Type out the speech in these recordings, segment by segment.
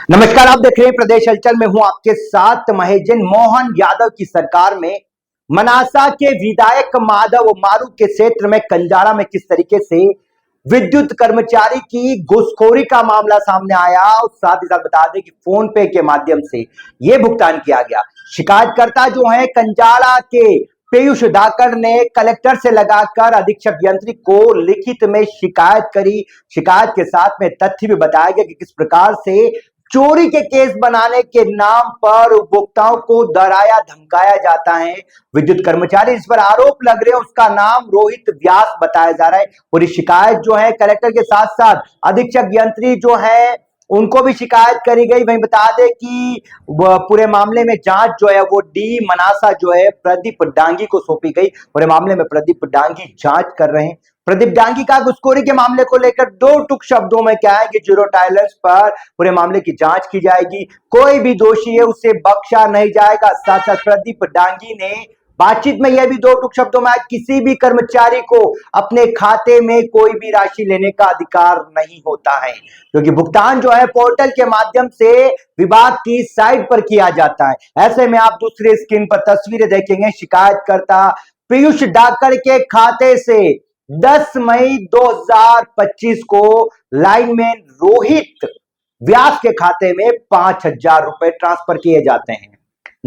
नमस्कार, आप देख रहे हैं प्रदेश हलचल में हूं आपके साथ महेश जैन। मोहन यादव की सरकार में मनासा के विधायक माधव मारू के क्षेत्र में कंजाड़ा में किस तरीके से विद्युत कर्मचारी की घूसखोरी का मामला सामने आया और साथ ही साथ बता दें कि फोन पे के माध्यम से यह भुगतान किया गया। शिकायतकर्ता जो है कंजाड़ा के पीयूष धाकड़ ने कलेक्टर से लगाकर अधीक्षक यंत्री को लिखित में शिकायत करी। शिकायत के साथ में तथ्य भी बताया गया कि किस प्रकार से चोरी के केस बनाने के नाम पर उपभोक्ताओं को डराया धमकाया जाता है। विद्युत कर्मचारी जिस पर आरोप लग रहे हैं उसका नाम रोहित व्यास बताया जा रहा है। पूरी शिकायत जो है कलेक्टर के साथ साथ अधीक्षक यंत्री जो है उनको भी शिकायत करी गई। वहीं बता दें कि पूरे मामले में जांच जो है वो डी मनासा जो है प्रदीप डांगी को सौंपी गई। पूरे मामले में प्रदीप डांगी जांच कर रहे हैं। प्रदीप डांगी का घुसखोरी के मामले को लेकर दो टुक शब्दों में क्या है कि जीरो टॉलरेंस पर पूरे मामले की जांच की जाएगी। कोई भी दोषी है उसे बख्शा नहीं जाएगा। साथ साथ प्रदीप डांगी ने बातचीत में यह भी दो टुक शब्दों में किसी भी कर्मचारी को अपने खाते में कोई भी राशि लेने का अधिकार नहीं होता है, क्योंकि भुगतान जो है पोर्टल के माध्यम से विभाग की साइट पर किया जाता है। ऐसे में आप दूसरे स्क्रीन पर तस्वीरें देखेंगे। शिकायतकर्ता पीयूष धाकड़ के खाते से 10 मई 2025 को लाइनमैन रोहित व्यास के खाते में 5,000 रुपए ट्रांसफर किए जाते हैं।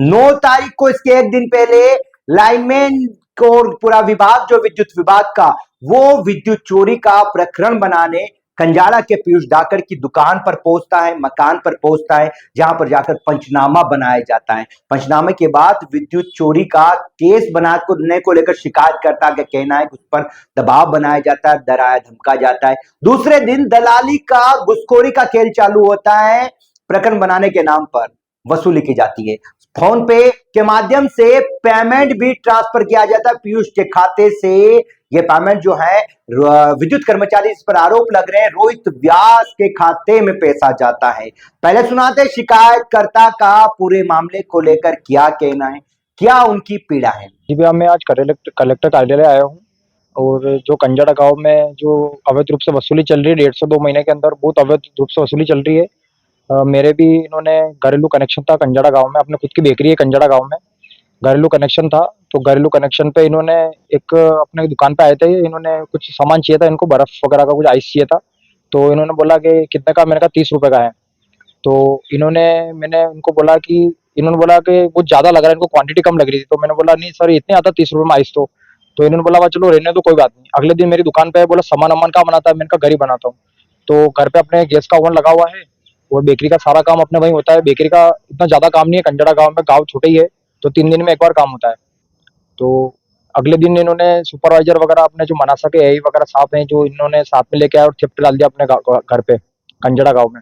9 तारीख को इसके एक दिन पहले लाइनमैन को पूरा विभाग जो विद्युत विभाग का वो विद्युत चोरी का प्रकरण बनाने कंजाड़ा के पीयूष धाकड़ की दुकान पर पहुंचता है, मकान पर पहुंचता है, जहां पर जाकर पंचनामा बनाया जाता है। पंचनामे के बाद विद्युत चोरी का केस बनाने को लेकर शिकायतकर्ता का कहना है कि उस पर दबाव बनाया जाता है, डराया धमका जाता है। दूसरे दिन दलाली का घुसखोरी का खेल चालू होता है। प्रकरण बनाने के नाम पर वसूली की जाती है। फोन पे के माध्यम से पेमेंट भी ट्रांसफर किया जाता है पीयूष के खाते से। यह पेमेंट जो है विद्युत कर्मचारी इस पर आरोप लग रहे हैं रोहित व्यास के खाते में पैसा जाता है। पहले सुनाते शिकायतकर्ता का पूरे मामले को लेकर क्या कहना है, क्या उनकी पीड़ा है। जी भैया, मैं आज कलेक्टर कार्यालय आया हूँ और जो कंजाड़ा गांव में जो अवैध रूप से वसूली चल रही है 1.5 से 2 महीने के अंदर बहुत अवैध रूप से वसूली चल रही है। मेरे भी इन्होंने घरेलू कनेक्शन था कंजाड़ा गांव में, अपने खुद की बेकरी है कंजाड़ा गांव में, घरेलू कनेक्शन था। तो घरेलू कनेक्शन पे इन्होंने एक अपने दुकान पे आए थे, इन्होंने कुछ सामान चाहिए था, इनको बर्फ वगैरह का कुछ आइस चाहिए था। तो इन्होंने बोला कि कितने का, मैंने कहा 30 रुपए का है। तो मैंने उनको बोला कि इन्होंने बोला कि वो ज़्यादा लग रहा है, इनको क्वांटिटी कम लग रही थी। तो मैंने बोला नहीं सर इतने आता 30 रुपये में आइस तो इन्होंने बोला वह चलो रहने दो कोई बात नहीं। अगले दिन मेरी दुकान पे बोला सामान अमान का बनाता है, मैंने कहा घर ही बनाता हूँ। तो घर पे अपने गैस का ओवन लगा हुआ है और बेकरी का सारा काम अपने वहीं होता है। बेकरी का इतना ज़्यादा काम नहीं है, कंजाड़ा गाँव में, गाँव छोटे ही है, तो 3 दिन में एक बार काम होता है। तो अगले दिन इन्होंने सुपरवाइजर वगैरह अपने जो मनासा के एआई वगैरह साहब हैं जो इन्होंने साथ में लेके आए और थिफ्ट डाल दिया अपने घर पे कंजाड़ा गाँव में।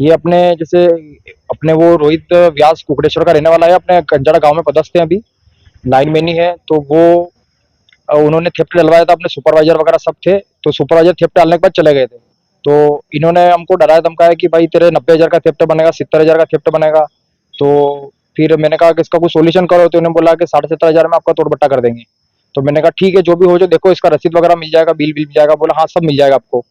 ये अपने जैसे अपने वो रोहित व्यास कुकड़ेश्वर का रहने वाला है, अपने कंजाड़ा गांव में पदस्थ है, अभी लाइनमैन ही है। तो वो उन्होंने थेफ्ट डलवाया था, अपने सुपरवाइजर वगैरह सब थे। तो सुपरवाइजर थेफ्ट डालने के बाद चले गए थे। तो इन्होंने हमको डराया धमकाया कि भाई तेरे 90,000 का थेफ्ट बनेगा, 70,000 का थेफ्ट बनेगा। तो फिर मैंने कहा कि इसका कुछ सोल्यूशन करो। तो इन्होंने बोला कि 70,500 में आपका तोड़बट्टा कर देंगे। तो मैंने कहा ठीक है जो भी हो, जो देखो इसका रसीद वगैरह मिल जाएगा, बिल मिल जाएगा। बोला हाँ सब मिल जाएगा आपको।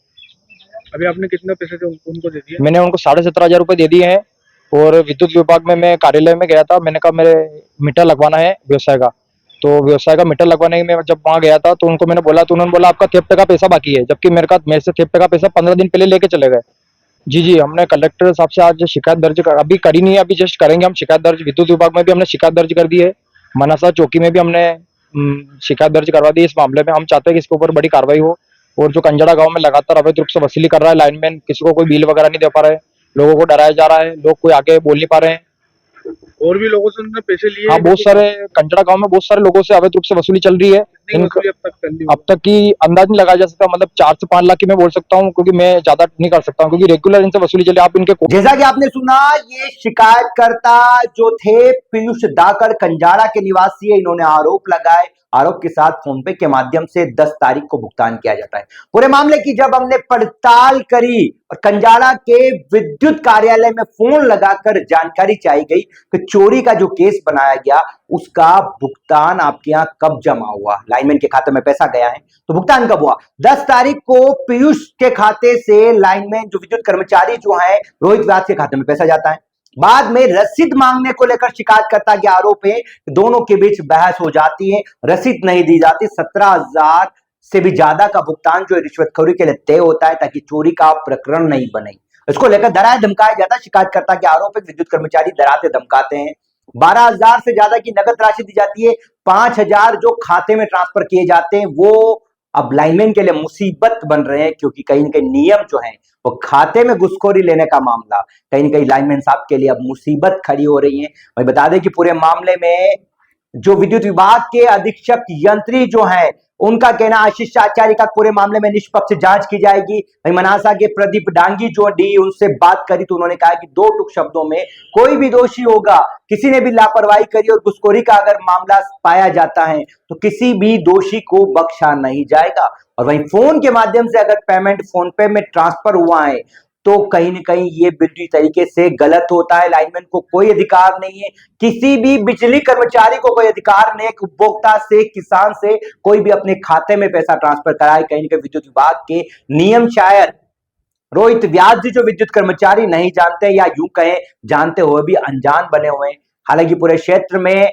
अभी आपने कितने पैसे थे उनको दे दिए? मैंने उनको 17,500 रुपये दे दिए हैं। और विद्युत विभाग में मैं कार्यालय में गया था, मैंने कहा मेरे मीटर लगवाना है व्यवसाय का। तो व्यवसाय का मीटर लगवाने में जब वहाँ गया था तो उनको मैंने बोला, तो उन्होंने बोला आपका थेफ्ट का पैसा बाकी है, जबकि मेरे से थेफ्ट का पैसा 15 दिन पहले लेके चले गए। जी जी, हमने कलेक्टर साहब से आज शिकायत दर्ज अभी करी नहीं है, अभी जस्ट करेंगे हम शिकायत दर्ज। विद्युत विभाग में भी हमने शिकायत दर्ज कर दी है, मनासा चौकी में भी हमने शिकायत दर्ज करवा दी है। इस मामले में हम चाहते हैं कि इसके ऊपर बड़ी कार्रवाई हो। और जो कंजाड़ा गांव में लगातार अवैध रूप से वसूली कर रहा है लाइनमैन, किसी को कोई बिल वगैरह नहीं दे पा रहे हैं, लोगों को डराया जा रहा है, लोग कोई आगे बोल नहीं पा रहे हैं। और भी लोगों से उन्होंने पैसे लिए? हाँ, बहुत सारे कंजाड़ा गांव में बहुत सारे लोगों से अवैध रूप से वसूली चल रही है। अब तक की अंदाज नहीं लगाया जा सकता, मतलब 4 से 5 लाख की मैं बोल सकता हूँ, क्योंकि मैं ज्यादा नहीं कर सकता हूँ, क्योंकि रेगुलर इनसे वसूली चली। आप इनके जैसा कि आपने सुना, ये शिकायतकर्ता जो थे पीयूष धाकड़ कंजाड़ा के निवासी है। इन्होंने आरोप लगाए, आरोप के साथ फोन पे के माध्यम से 10 तारीख को भुगतान किया जाता है। पूरे मामले की जब हमने पड़ताल करी और कंजाड़ा के विद्युत कार्यालय में फोन लगाकर जानकारी चाहिए गई, कि चोरी का जो केस बनाया गया उसका भुगतान आपके यहाँ कब जमा हुआ, लाइनमैन के खाते में पैसा गया है तो भुगतान कब हुआ। 10 तारीख को पीयूष के खाते से लाइनमैन जो विद्युत कर्मचारी जो है रोहित व्यास के खाते में पैसा जाता है। बाद में रसीद मांगने को लेकर शिकायतकर्ता के आरोप है, दोनों के बीच बहस हो जाती है, रसीद नहीं दी जाती। 17,000 से भी ज्यादा का भुगतान जो रिश्वतखोरी के लिए तय होता है ताकि चोरी का प्रकरण नहीं बने। इसको लेकर डराया धमकाया जाता है। शिकायतकर्ता के आरोप है विद्युत कर्मचारी डराते धमकाते हैं। 12,000 से ज्यादा की नगद राशि दी जाती है। 5,000 जो खाते में ट्रांसफर किए जाते हैं वो अब लाइनमैन के लिए मुसीबत बन रहे हैं, क्योंकि कहीं ना कहीं नियम जो है वो खाते में घुसखोरी लेने का मामला कहीं ना कहीं लाइनमैन साहब के लिए अब मुसीबत खड़ी हो रही है। मैं बता दें कि पूरे मामले में जो विद्युत विभाग के अधीक्षक यंत्री जो है उनका कहना, आशीष आचार्य का पूरे मामले में निष्पक्ष जांच की जाएगी। वहीं मनासा के प्रदीप डांगी जो डी उनसे बात करी तो उन्होंने कहा कि 2 टूक शब्दों में कोई भी दोषी होगा, किसी ने भी लापरवाही करी और घुसखोरी का अगर मामला पाया जाता है तो किसी भी दोषी को बख्शा नहीं जाएगा। और वहीं फोन के माध्यम से अगर पेमेंट फोन पे में ट्रांसफर हुआ है तो कहीं ना कहीं ये बिल्कुल तरीके से गलत होता है। लाइनमैन को कोई अधिकार नहीं है, किसी भी बिजली कर्मचारी को कोई अधिकार नहीं है उपभोक्ता से, किसान से कोई भी अपने खाते में पैसा ट्रांसफर कराए। कहीं ना कहीं विद्युत विभाग के नियम शायद रोहित व्यास जी जो विद्युत कर्मचारी नहीं जानते या यूं कहें जानते हुए भी अनजान बने हुए हैं। हालांकि पूरे क्षेत्र में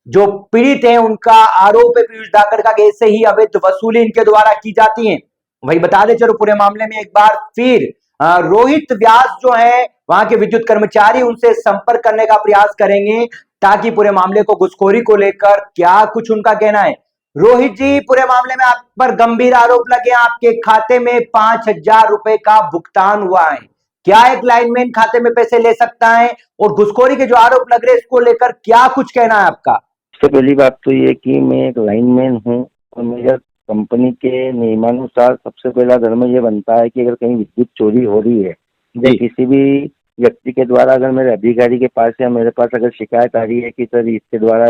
जो पीड़ित हैं उनका आरोप है पीयूष धाकड़ का कि ऐसे ही अवैध वसूली इनके द्वारा की जाती है। वही बता दे चलो पूरे मामले में एक बार फिर रोहित व्यास जो है वहां के विद्युत कर्मचारी उनसे संपर्क करने का प्रयास करेंगे ताकि पूरे मामले को घुसखोरी को लेकर क्या कुछ उनका कहना है। रोहित जी, पूरे मामले में आप पर गंभीर आरोप लगे, आपके खाते में 5,000 रुपए का भुगतान हुआ है। क्या एक लाइनमैन खाते में पैसे ले सकता है और घुसखोरी के जो आरोप लग रहे हैं इसको लेकर क्या कुछ कहना है आपका? सबसे पहली बात तो ये कि मैं एक लाइनमैन हूँ और मेरा कंपनी के नियमानुसार सबसे पहला धर्म ये बनता है कि अगर कहीं विद्युत चोरी हो रही है या किसी भी व्यक्ति के द्वारा अगर मेरे अधिकारी के पास या मेरे पास अगर शिकायत आ रही है कि सर इसके द्वारा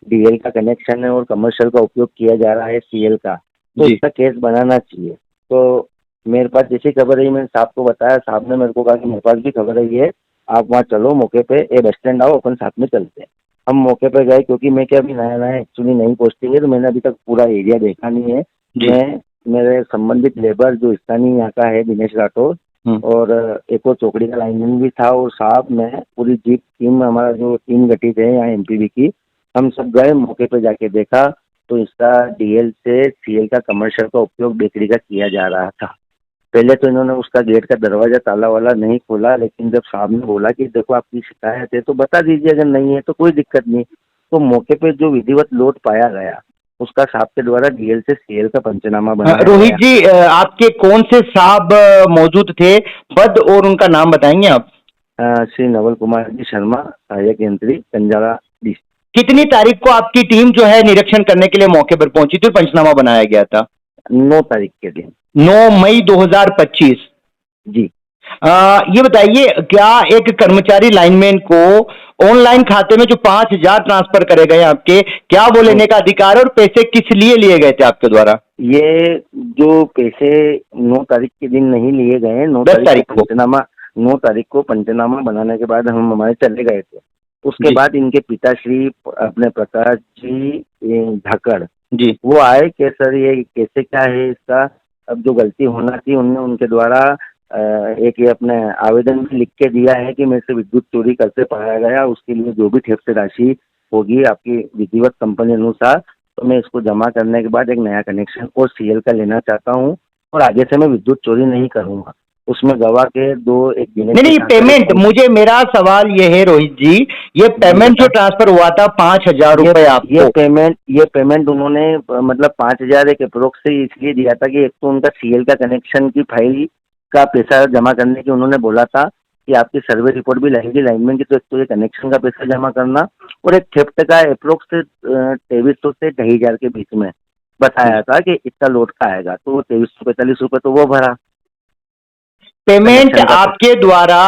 डीएल का कनेक्शन है और कमर्शियल का उपयोग किया जा रहा है सीएल का, तो इसका केस बनाना चाहिए। तो मेरे पास जैसी खबर आई मैंने साहब को बताया, साहब ने मेरे को कहा कि मेरे पास भी खबर आई है, आप वहाँ चलो मौके पे, बस स्टैंड आओ, अपन साथ में चलते हैं। हम मौके पे गए क्योंकि मैं क्या अभी नया नया एक्चुअली नई पोस्टिंग है तो मैंने अभी तक पूरा एरिया देखा नहीं है। मैं मेरे संबंधित लेबर जो स्थानीय यहाँ का है दिनेश राठौर और एक और चौकड़ी का लाइनमैन भी था और साहब मैं पूरी जीप टीम, हमारा जो टीम गठित है यहाँ एमपीबी की, हम सब गए मौके पे जाके देखा तो इसका डीएल से सीएल का कमर्शियल का उपयोग बेकरी का किया जा रहा था। पहले तो इन्होंने उसका गेट का दरवाजा ताला वाला नहीं खोला, लेकिन जब साहब ने बोला कि देखो आपकी शिकायत है तो बता दीजिए, अगर नहीं है तो कोई दिक्कत नहीं। तो मौके पे जो विधिवत लोड पाया गया उसका साहब के द्वारा डीएल से सीएल का पंचनामा बनाया। रोहित जी, आपके कौन से साहब मौजूद थे, पद और उनका नाम बताएंगे आप? श्री नवल कुमार जी शर्मा, सहायक यंत्री, कंजाला डिस्ट्रिक्ट। कितनी तारीख को आपकी टीम जो है निरीक्षण करने के लिए मौके पर पहुंची थी और पंचनामा बनाया गया था? 9 तारीख के दिन, 9 मई 2025। जी। ये बताइए, क्या एक कर्मचारी लाइनमैन को ऑनलाइन खाते में जो 5,000 ट्रांसफर करे गए आपके, क्या वो लेने का अधिकार है और पैसे किस लिए लिए गए थे आपके द्वारा? ये जो पैसे 9 तारीख के दिन नहीं लिए गए, 10 तारीख को पंचनामा, 9 तारीख को पंचनामा बनाने के बाद हम हमारे चले गए थे। उसके बाद इनके पिताश्री अपने प्रकाश जी धाकड़ जी वो आए कि सर ये कैसे क्या है इसका, अब जो गलती होना थी उनने उनके द्वारा एक ये अपने आवेदन भी लिख के दिया है कि मेरे से विद्युत चोरी करते पाया गया, उसके लिए जो भी ठेप राशि होगी आपकी विधिवत कंपनी अनुसार, तो मैं इसको जमा करने के बाद एक नया कनेक्शन और सीएल का लेना चाहता हूँ और आगे से मैं विद्युत चोरी नहीं करूंगा। उसमें गवाह के एक नहीं, पेमेंट, मुझे मेरा सवाल ये है रोहित जी, ये पेमेंट जो ट्रांसफर हुआ था 5,000 रुपए आपको, ये पेमेंट उन्होंने मतलब 5,000 एक अप्रोक्स से इसलिए दिया था कि एक तो उनका सीएल का कनेक्शन की फाइल का पैसा जमा करने की उन्होंने बोला था कि आपकी सर्वे रिपोर्ट भी लगेगी लाइनमैन की, तो ये कनेक्शन का पैसा जमा करना और एक थेफ्ट का अप्रोक्स 2,300 से 2,500 के बीच में बताया था कि इतना लोड का आएगा, तो 2,345 रुपये तो वो भरा। पेमेंट कनेक्शन का आपके द्वारा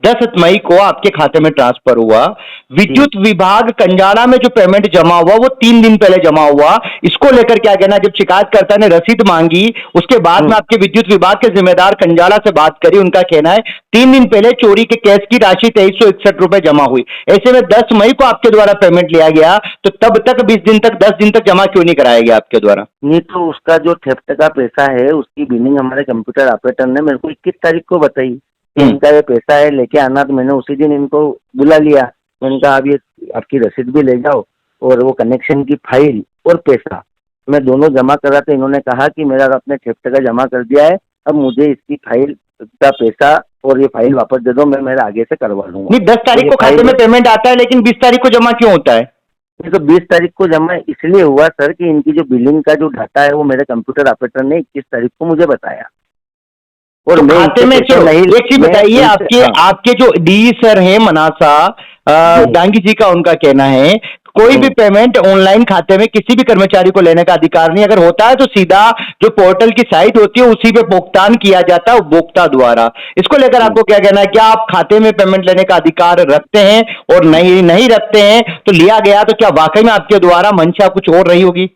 10 मई को आपके खाते में ट्रांसफर हुआ। विद्युत विभाग कंजाला में जो पेमेंट जमा हुआ वो 3 दिन पहले जमा हुआ। इसको लेकर क्या कहना है? जब शिकायतकर्ता ने रसीद मांगी उसके बाद में आपके विद्युत विभाग के जिम्मेदार कंजाला से बात करी, उनका कहना है 3 दिन पहले चोरी के केस की राशि 2361 रुपए जमा हुई। ऐसे में 10 मई को आपके द्वारा पेमेंट लिया गया, तो तब तक 20 दिन तक 10 दिन तक जमा क्यों नहीं कराया गया आपके द्वारा? नहीं, तो उसका जो थेफ्ट का पैसा है उसकी बिलिंग हमारे कंप्यूटर ऑपरेटर ने मेरे को 21 तारीख को बताई कि इनका ये पैसा है लेके आना। तो मैंने उसी दिन इनको बुला लिया। मैंने कहा अब ये आपकी रसीद भी ले जाओ और वो कनेक्शन की फाइल और पैसा मैं दोनों जमा करा। तो इन्होंने कहा कि मेरा अपने थेफ्ट का जमा कर दिया है, अब मुझे इसकी फाइल का पैसा और ये फाइल वापस दे दो, मैं मेरे आगे से करवा लूंगा। नहीं, 10 तारीख को खाते में पेमेंट आता है लेकिन 20 तारीख को जमा क्यों होता है? तो 20 तारीख को जमा इसलिए हुआ सर कि इनकी जो बिलिंग का जो डाटा है वो मेरे कंप्यूटर ऑपरेटर ने 21 तारीख को मुझे बताया। और तो मैं खाते में इनसे जो नहीं एक चीज बताइए, हाँ। आपके जो डी सर हैं मनासा डांगी जी का उनका कहना है कोई भी पेमेंट ऑनलाइन खाते में किसी भी कर्मचारी को लेने का अधिकार नहीं, अगर होता है तो सीधा जो पोर्टल की साइट होती है उसी पे भुगतान किया जाता है उपभोक्ता द्वारा। इसको लेकर आपको क्या कहना है? क्या आप खाते में पेमेंट लेने का अधिकार रखते हैं? और नहीं रखते हैं तो लिया गया तो क्या वाकई में आपके द्वारा मंशा कुछ और रही होगी?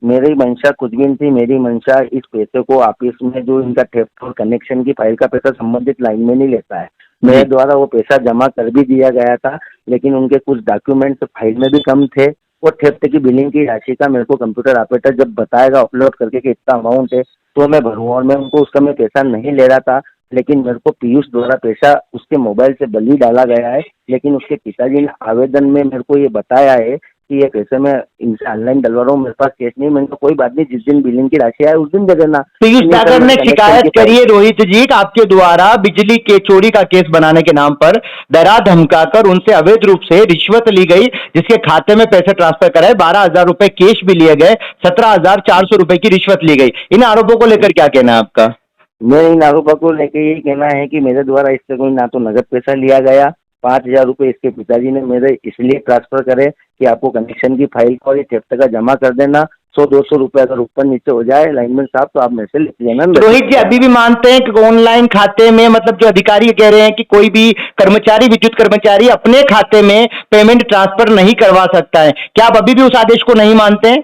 मेरी मंशा कुछ भी नहीं थी। मेरी मंशा इस पैसे को ऑफिस में जो इनका थेफ्ट और कनेक्शन की फाइल का पैसा संबंधित लाइन में नहीं लेता है। मेरे द्वारा वो पैसा जमा कर भी दिया गया था, लेकिन उनके कुछ डॉक्यूमेंट्स फाइल में भी कम थे और थेफ्ट की बिलिंग की राशि का मेरे को कंप्यूटर ऑपरेटर जब बताएगा अपलोड करके कि इतना अमाउंट है तो मैं भरूँ। और मैं उनको उस समय पैसा नहीं ले रहा था, लेकिन मेरे को पीयूष द्वारा पैसा उसके मोबाइल से बली डाला गया है। लेकिन उसके पिताजी ने आवेदन में मेरे को ये बताया है कि ये पैसे मैं इनसे ऑनलाइन डलवा रहा हूँ, मेरे पास कैश नहीं। मैंने कहा कोई बात नहीं, जिस दिन बिलिंग की राशि आए उस दिन दे देना। पीयूष सागर ने शिकायत करी है रोहित जी कि आपके द्वारा बिजली के चोरी का केस बनाने के नाम पर डरा धमकाकर उनसे अवैध रूप से रिश्वत ली गई, जिसके खाते में पैसे ट्रांसफर कराए, 12,000 रुपए कैश भी लिए गए, 17,400 रुपए की रिश्वत ली गई। इन आरोपों को लेकर क्या कहना है आपका? मैं इन आरोपों को लेकर यही कहना है कि मेरे द्वारा इससे कोई ना तो नगद पैसा लिया गया, 5,000 रुपये इसके पिताजी ने मेरे इसलिए ट्रांसफर करे कि आपको कनेक्शन की फाइल और ये थेफ्ट का जमा कर देना। 100-200 रुपए अगर ऊपर नीचे हो जाए लाइनमैन साहब तो आप मेरे से लिख लेना। तो रोहित जी अभी भी मानते हैं कि ऑनलाइन खाते में, मतलब जो अधिकारी कह रहे हैं कि कोई भी कर्मचारी, विद्युत कर्मचारी अपने खाते में पेमेंट ट्रांसफर नहीं करवा सकता है, क्या आप अभी भी उस आदेश को नहीं मानते हैं?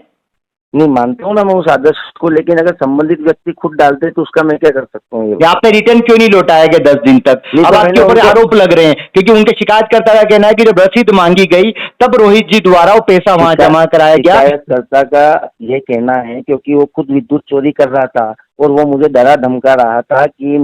नहीं मानता हूँ ना मैं उस आदेश को, लेकिन अगर संबंधित व्यक्ति खुद डालते तो उसका मैं क्या कर सकता हूँ? या आपने रिटर्न क्यों नहीं लौटाया गया 10 दिन तक? अब आपके ऊपर आरोप लग रहे हैं क्योंकि उनके शिकायतकर्ता का कहना है कि जब रसीद मांगी गई तब रोहित जी द्वारा वो पैसा वहां जमा कराया गया। शिकायतकर्ता का ये कहना है क्योंकि वो खुद विद्युत चोरी कर रहा था और वो मुझे डरा धमका रहा था कि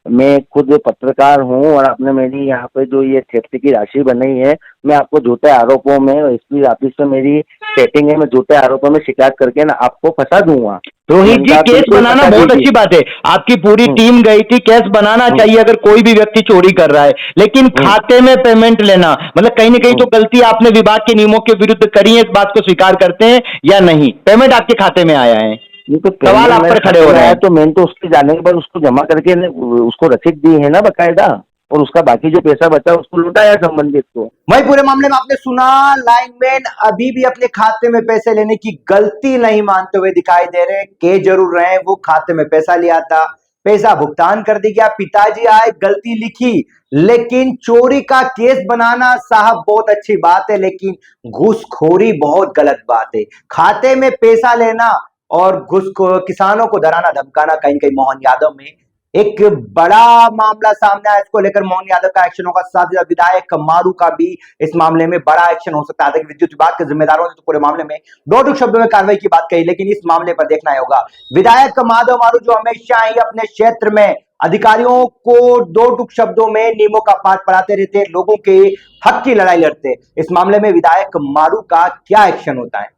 मैं खुद पत्रकार हूँ और आपने मेरी यहाँ पे जो ये थेफ्ट की राशि बनाई है, मैं आपको झूठे आरोपों में एसपी ऑफिस में मेरी सेटिंग है, मैं झूठे आरोपों में शिकायत करके ना आपको फंसा दूंगा। रोहित जी केस बनाना बहुत अच्छी बात है, आपकी पूरी टीम गई थी, केस बनाना चाहिए अगर कोई भी व्यक्ति चोरी कर रहा है, लेकिन खाते में पेमेंट लेना मतलब कहीं ना कहीं तो गलती आपने विभाग के नियमों के विरुद्ध करी है, इस बात को स्वीकार करते हैं या नहीं? पेमेंट आपके खाते में आया है, ये तो सवाल आप पर खड़े हो रहे हैं। तो मैंने तो उसके जाने के बाद उसको जमा करके उसको रसीद दी है ना बकायदा, और उसका बाकी जो पैसा बचा उसको लौटाया संबंधित को। वही पूरे मामले में आपने सुना, लाइनमैन अभी भी अपने खाते में पैसे लेने की गलती नहीं मानते हुए दिखाई दे रहे। के जरूर रहे, वो खाते में पैसा लिया था, पैसा भुगतान कर दी गया, पिताजी आए, गलती लिखी, लेकिन चोरी का केस बनाना साहब बहुत अच्छी बात है, लेकिन घूसखोरी बहुत गलत बात है। खाते में पैसा लेना और किसानों को डराना धमकाना कहीं ना कहीं मोहन यादव में एक बड़ा मामला सामने आया। इसको लेकर मोहन यादव का एक्शन होगा, साथ ही विधायक मारू का भी इस मामले में बड़ा एक्शन हो सकता है। विद्युत विभाग के जिम्मेदारों ने तो पूरे मामले में दो टूक शब्दों में कार्रवाई की बात कही, लेकिन इस मामले पर देखना होगा विधायक माधव मारू जो हमेशा ही अपने क्षेत्र में अधिकारियों को दो टूक शब्दों में नियमों का पाठ पढ़ाते रहते, लोगों के हक की लड़ाई लड़ते। इस मामले में विधायक मारू का क्या एक्शन होता है